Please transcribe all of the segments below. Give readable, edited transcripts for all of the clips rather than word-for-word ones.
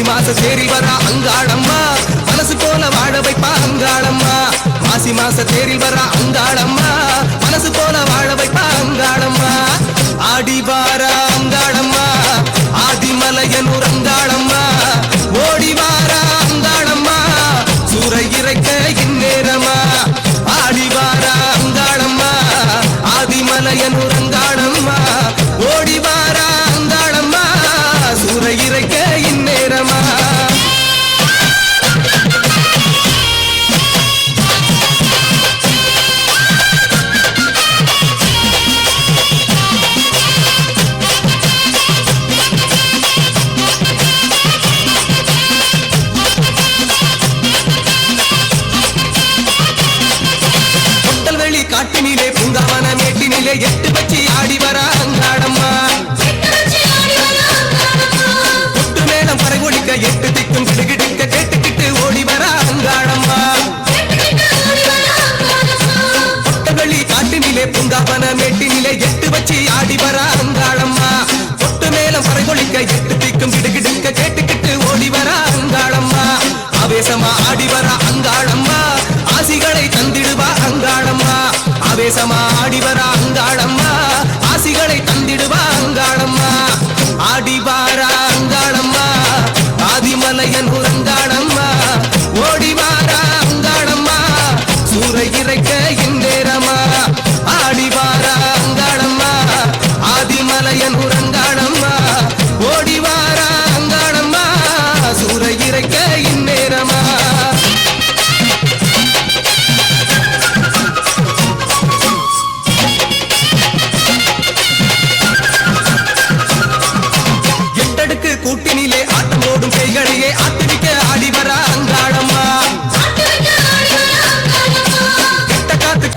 மாச தேறி வர அங்காளம்மா மனசு போல வாழ வைப்பா அங்காளம்மா மாசி மாச தேறி வர அங்காளம்மா மனசு போல வாழ வைப்பா அங்காளம்மா ஆடி வார அங்காளம்மா ஆதிமலையனூர் அங்காளம்மா ஓடி வார அங்காளம்மா சூறை இறைக்க இந்நேரமா ஆடி வார அங்காளம்மா ஆதிமலையனூர் அங்காளம்மா ஓடி வார அங்காளம்மா சூறை இறைக்க இந்நேரமா காட்டினிலே பூங்காவன மேட்டினிலே எட்டு வச்சு ஆடி வர அங்காளம்மா கொட்டு மேளம் பறைகொடிக்க எட்டு திக்கும் கிடுகிடுக்க கேட்டுக்கிட்டு ஓடி வர அங்காளம்மா கொட்டவெளி காட்டினிலே பூங்காவன மேட்டினிலே எட்டு வச்சு ஆடி வர அங்காளம்மா கொட்டு மேளம் பறைகொடிக்க எட்டு திக்கும் கிடுகிடுக்க கேட்டுக்கிட்டு ஓடி வர அங்காளம்மா ஆவேசமா ஆடி வர அங்காளம்மா ஆசிகளை தந்திடுவா அங்காளம்மா ஆவேசமா ஆடி வர அங்காளம்மா ஆசிகளை தந்திடுவா அங்காளம்மா ஆடி வார அங்காளம்மா ஆதிமலையனூர் அங்காளம்மா ஓடி வார அங்காளம்மா சூறை இறைக்க இந்தேரமா ஆடி வார அங்காளம்மா ஆதிமலையனூர் அங்காளம்மா ஓடி வார அங்காளம்மா சூறை இறைக்க இந்நேரமா கூட்டினிலே ஆட்டம் போடும் கைகளையே ஆட்டுவிக்க ஆடி வர அங்காளம்மா கெட்ட காத்து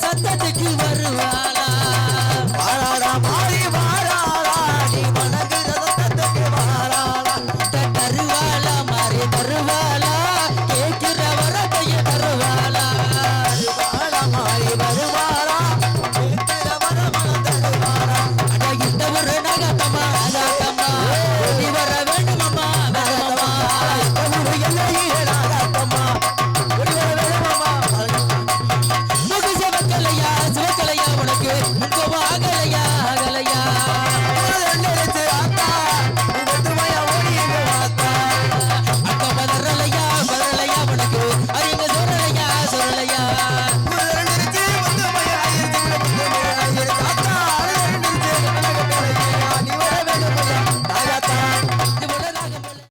சத்தத்துக்கு வருவாளா மாறி வாழாளா நீ வணங்குற சத்தத்துக்கு வாழாளா தருவாளா மாறி தருவாளா கேட்கிற வரத்தைய தருவாளா மாறி வருவாளா கேட்கிற வரமா தருவாளா அட இந்த ஒரு நகத்தம்மா அதாத்தம்மா ஓடி வர வேண்டுமம்மா வேகமா இந்த ஒரு எல்லையில நாகத்தம்மா ஓடி வர வேண்டுமம்மா சிவக்கலையா உனக்கு முகமா அகலையா அகலையா நினைச்சு ஆத்தா முகத்துமையா ஓடிங்க வாத்தா அக்கா பதறலையா பதறலையா உனக்கு அறிங்க சொல்லலையா சொல்லலையா